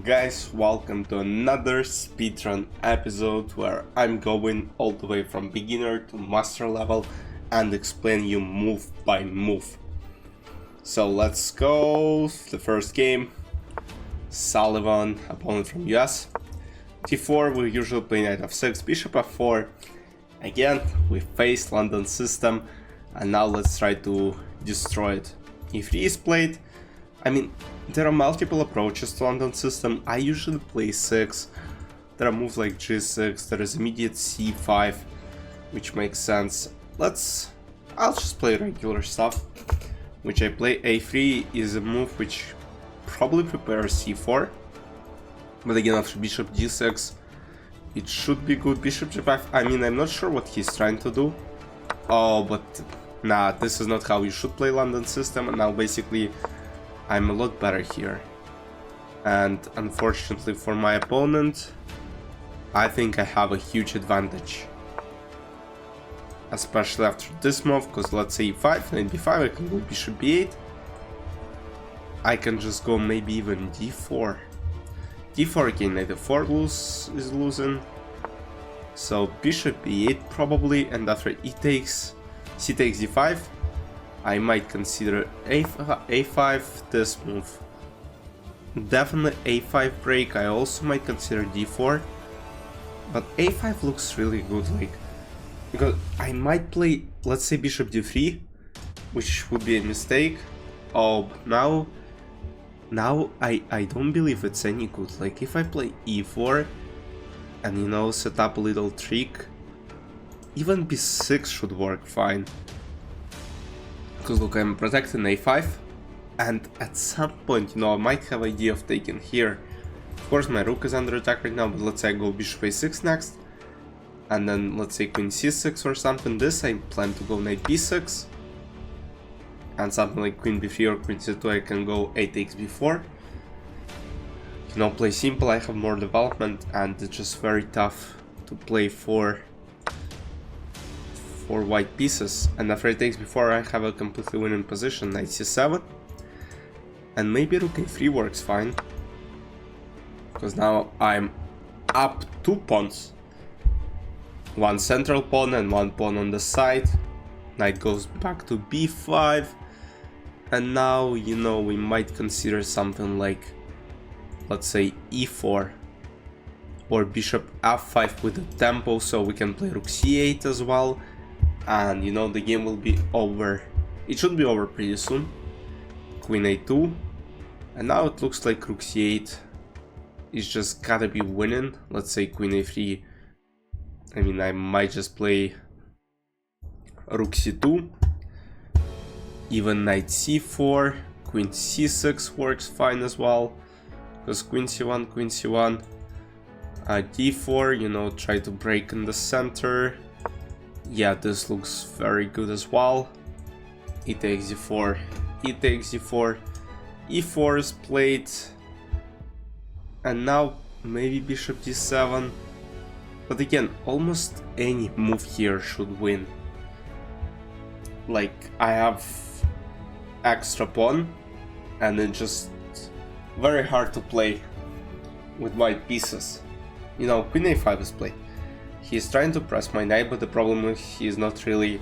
Guys, welcome to another speedrun episode where I'm going all the way from beginner to master level and explain you move by move. So let's go. The first game, Sullivan, opponent from US. T4, we usually play knight f6, bishop f4. Again, we face London system, and now let's try to destroy it. E3 is played. I mean, there are multiple approaches to London system. I usually play 6. There are moves like g6, there is immediate c5, which makes sense. I'll just play regular stuff, which I play. a3 is a move which probably prepares c4. But again, after bishop g6, it should be good. Bishop g5, I mean, I'm not sure what he's trying to do. Oh, but nah, this is not how you should play London system, and now basically I'm a lot better here. And unfortunately for my opponent, I think I have a huge advantage. Especially after this move, because let's say e5, knight b5, I can go bishop b8. I can just go maybe even d4. d4 again, knight f4 is losing. So bishop b8 probably, and after c takes d5, I might consider a5 this move. Definitely a5 break. I also might consider d4, but a5 looks really good, like, because I might play, let's say, bishop d3, which would be a mistake. Oh, but now I don't believe it's any good. Like, if I play e4 and, you know, set up a little trick, even b6 should work fine. Because look, I'm protecting a5, and at some point, you know, I might have idea of taking here. Of course, my rook is under attack right now, but let's say I go bishop a6 next, and then let's say queen c6 or something. This I plan to go knight b6, and something like queen b3 or queen c2 I can go a takes b4. You know, play simple, I have more development, and it's just very tough to play for white pieces. And after it takes before, I have a completely winning position, knight c7, and maybe rook a3 works fine, because now I'm up 2 pawns, one central pawn and one pawn on the side. Knight goes back to b5, and now, you know, we might consider something like, let's say, e4 or bishop f5 with the tempo, so we can play rook c8 as well. And, you know, the game will be over. It should be over pretty soon. Queen a2. And now it looks like rook c8 is just gotta be winning. Let's say queen a3. I mean, I might just play rook c2. Even knight c4. Queen c6 works fine as well, because queen c1, d4, you know, try to break in the center. Yeah, this looks very good as well. E takes d4, e takes d4, e4 is played, and now maybe bishop d7. But again, almost any move here should win. Like, I have extra pawn, and it's just very hard to play with white pieces. You know, queen a5 is played. He's trying to press my knight, but the problem is he's not really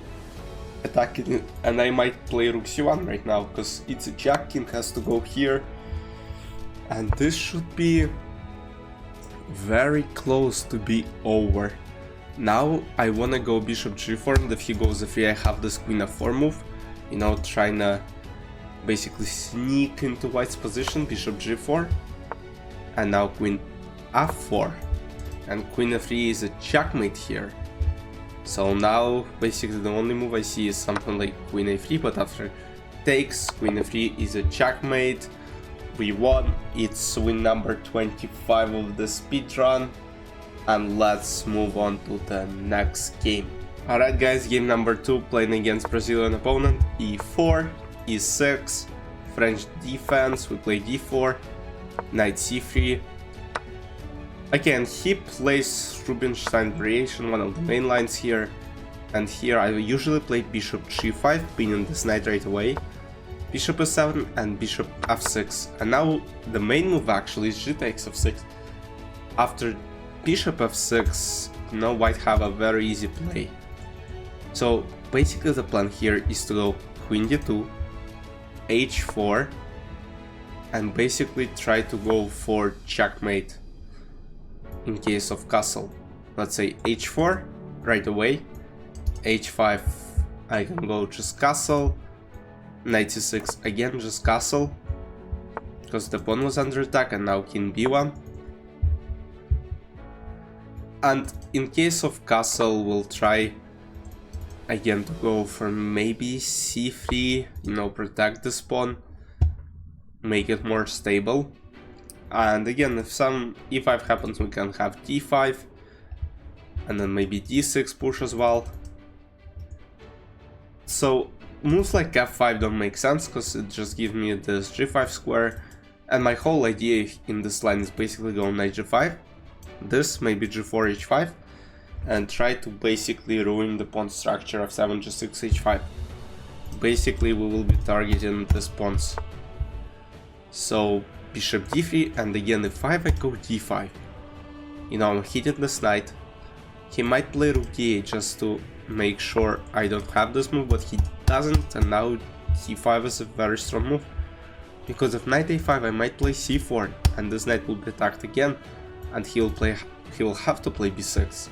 attacking, and I might play rook c1 right now, because it's a jack, king has to go here, and this should be very close to be over. Now I wanna go bishop g4, and if he goes f3, I have this queen f4 move, you know, trying to basically sneak into white's position. Bishop g4, and now queen f4. And queen f3 is a checkmate here. So now basically the only move I see is something like queen a3, but after takes, queen f3 is a checkmate. We won. It's win number 25 of the speedrun, and let's move on to the next game. Alright guys, game number 2, playing against Brazilian opponent. e4, e6, French defense, we play d4, knight c3. Again, he plays Rubinstein variation, one of the main lines here, and here I usually play bishop g5, pinning this knight right away. bishop e7 and bishop f6. And now the main move actually is g takes f6. After bishop f6, you know, white have a very easy play. So basically the plan here is to go queen d2, h4, and basically try to go for checkmate in case of castle. Let's say h4 right away, h5 I can go just castle, knight c6 again just castle, because the pawn was under attack, and now king b1. And in case of castle, we'll try again to go for maybe c3, you know, protect this pawn, make it more stable. And again, if some e5 happens, we can have d5, and then maybe d6 push as well. So moves like f5 don't make sense, because it just gives me this g5 square, and my whole idea in this line is basically go knight g5, this, maybe g4, h5, and try to basically ruin the pawn structure of 7, g6, h5. Basically we will be targeting these pawns. So bishop d3, and again if I go d5, you know, I'm hitting this knight. He might play rook d8 just to make sure I don't have this move, but he doesn't, and now c5 is a very strong move. Because if knight a5, I might play c4, and this knight will be attacked again, and he will have to play b6.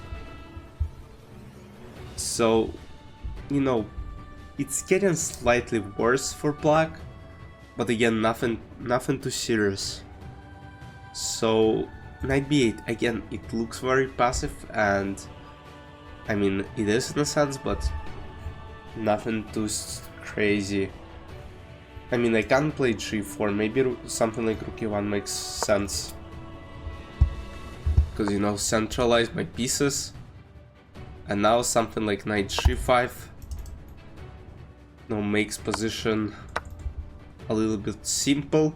So, you know, it's getting slightly worse for black, but again, nothing too serious. So knight b8, again, it looks very passive, and I mean it is in a sense, but nothing too crazy. I mean, I can play g4, maybe something like rook e1 makes sense, because, you know, centralize my pieces. And now something like knight g5, you know, makes position a little bit simple.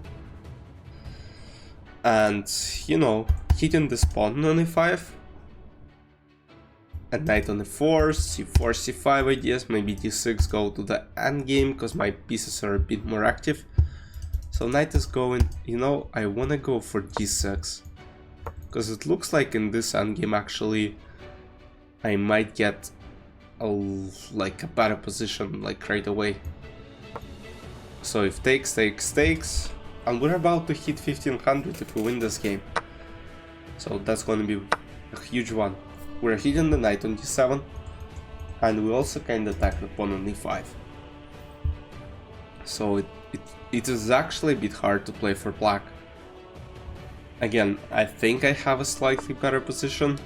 And, you know, hitting this pawn on e5, and knight on e4, c4, c5 ideas, maybe d6 go to the endgame, because my pieces are a bit more active. So knight is going, you know, I wanna go for d6, because it looks like in this endgame actually I might get like a better position like right away. So if takes, takes, takes, and we're about to hit 1500 if we win this game. So that's going to be a huge one. We're hitting the knight on d7, and we also kind of attack the pawn on e5. So it is actually a bit hard to play for black. Again, I think I have a slightly better position,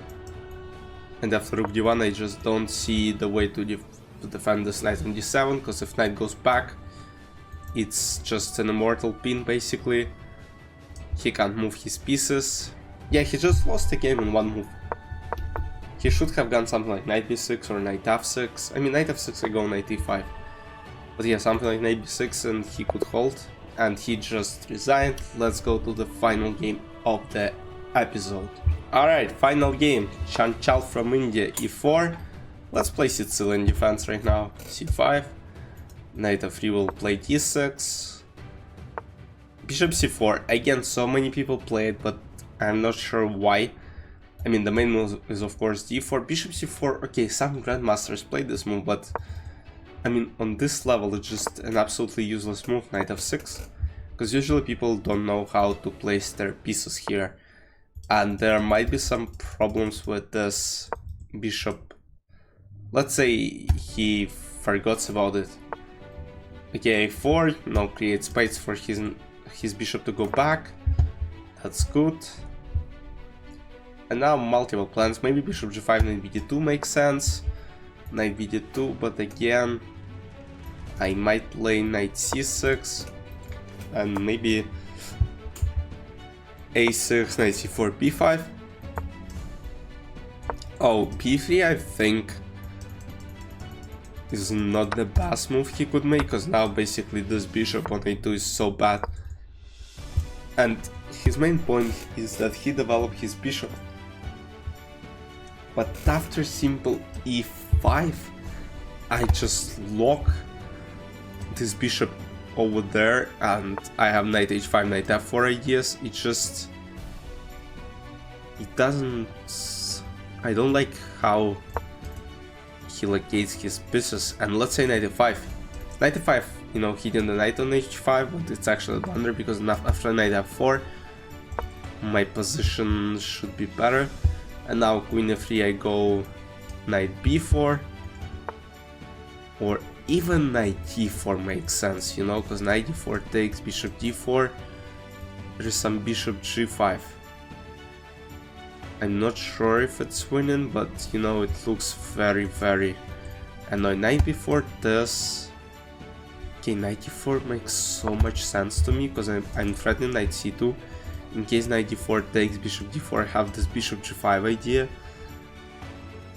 and after rook d1 I just don't see the way to defend this knight on d7, because if knight goes back, it's just an immortal pin basically. He can't move his pieces. Yeah, he just lost the game in one move. He should have gone something like knight b6 or knight f6. I mean, knight f6 I go knight e5. But yeah, something like knight b6 and he could hold. And he just resigned. Let's go to the final game of the episode. Alright, final game. Chanchal from India, e4. Let's play Sicilian defense right now. c5. Knight f3 will play d6. Bishop c4. Again, so many people play it, but I'm not sure why. I mean, the main move is of course d4. Bishop c4. Okay, some grandmasters play this move, but I mean, on this level it's just an absolutely useless move. Knight f6. Because usually people don't know how to place their pieces here. And there might be some problems with this bishop. Let's say he forgets about it. Okay, a4, you know, create space for his bishop to go back. That's good. And now multiple plans. Maybe bishop g5, knight bd2 makes sense. Knight bd2, but again, I might play knight c6 and maybe a6, knight c4, b5. Oh, b3 I think is not the best move he could make, because now basically this bishop on a2 is so bad. And his main point is that he developed his bishop. But after simple e5, I just lock this bishop over there and I have knight h5, knight f4 ideas. It just... it doesn't... I don't like how he locates his pieces. And let's say knight f5. Knight f5, you know, hitting the knight on h5, but it's actually a blunder because after knight f4 my position should be better. And now queen f3, I go knight b4, or even knight d4 makes sense, you know, because knight d4 takes bishop d4, there is some bishop g5. I'm not sure if it's winning, but you know, it looks very, very annoying. Knight b4 this. Okay, knight d4 makes so much sense to me because I'm threatening knight c2. In case knight d4 takes bishop d4, I have this bishop g5 idea,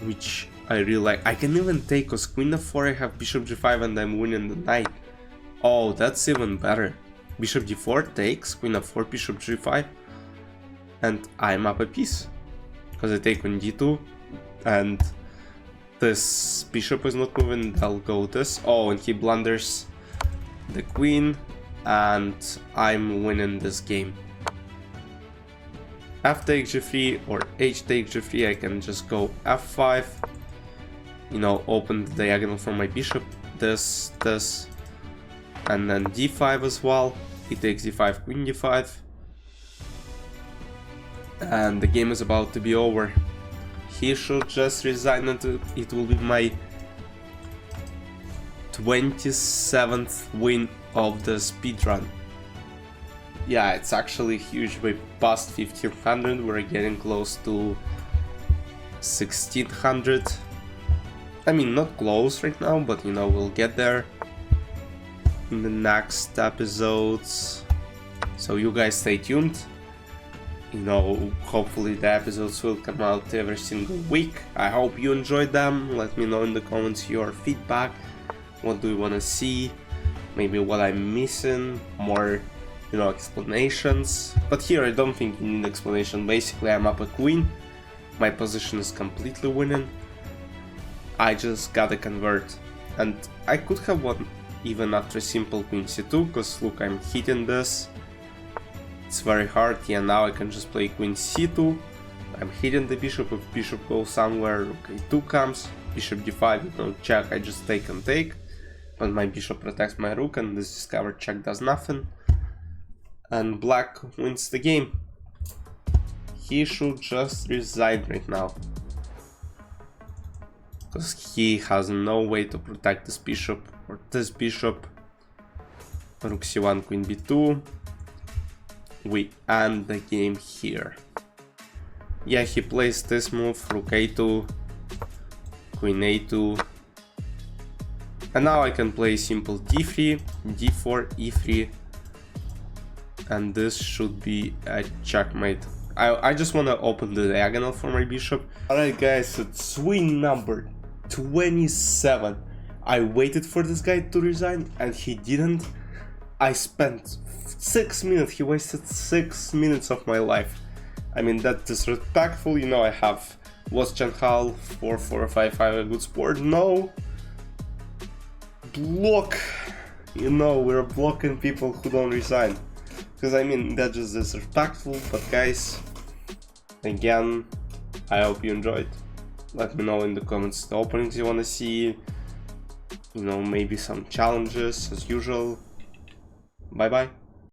which I really like. I can even take, because queen f4 I have bishop g5 and I'm winning the knight. Oh, that's even better. Bishop d4 takes, queen f4, bishop g5, and I'm up a piece. Because I take on d2, and this bishop is not moving, I'll go this. Oh, and he blunders the queen, and I'm winning this game. F takes g3 or h takes g3, I can just go f5, you know, open the diagonal for my bishop, this, and then d5 as well. He takes d5, queen d5, and the game is about to be over. He should just resign and it will be my 27th win of the speedrun. Yeah, it's actually huge. We passed 1500, we're getting close to 1600. I mean, not close right now, but you know, we'll get there in the next episodes. So you guys stay tuned. You know, hopefully the episodes will come out every single week. I hope you enjoyed them. Let me know in the comments your feedback. What do you want to see? Maybe what I'm missing, more, you know, explanations. But here I don't think you need explanation. Basically, I'm up a queen. My position is completely winning. I just gotta convert. And I could have won even after simple queen c2, because look, I'm hitting this. It's very hard. Yeah, now I can just play queen c2. I'm hitting the bishop. If bishop goes somewhere, okay, 2 comes. Bishop d5, you know, check, I just take and take. But my bishop protects my rook, and this discovered check does nothing. And black wins the game. He should just resign right now, because he has no way to protect this bishop or this bishop. Rook c1, queen b2. We end the game here. Yeah, he plays this move, rook a2, queen a2. And now I can play simple d3, d4, e3. And this should be a checkmate. I just want to open the diagonal for my bishop. Alright guys, it's win number 27. I waited for this guy to resign and he didn't. I spent 6 minutes, he wasted 6 minutes of my life. I mean, that's disrespectful, you know. I have lost Changhal 4-4-5-5, a good sport. No! Block! You know, we're blocking people who don't resign. Because I mean, that's just disrespectful, but guys, again, I hope you enjoyed. Let me know in the comments the openings you want to see, you know, maybe some challenges as usual. Bye bye.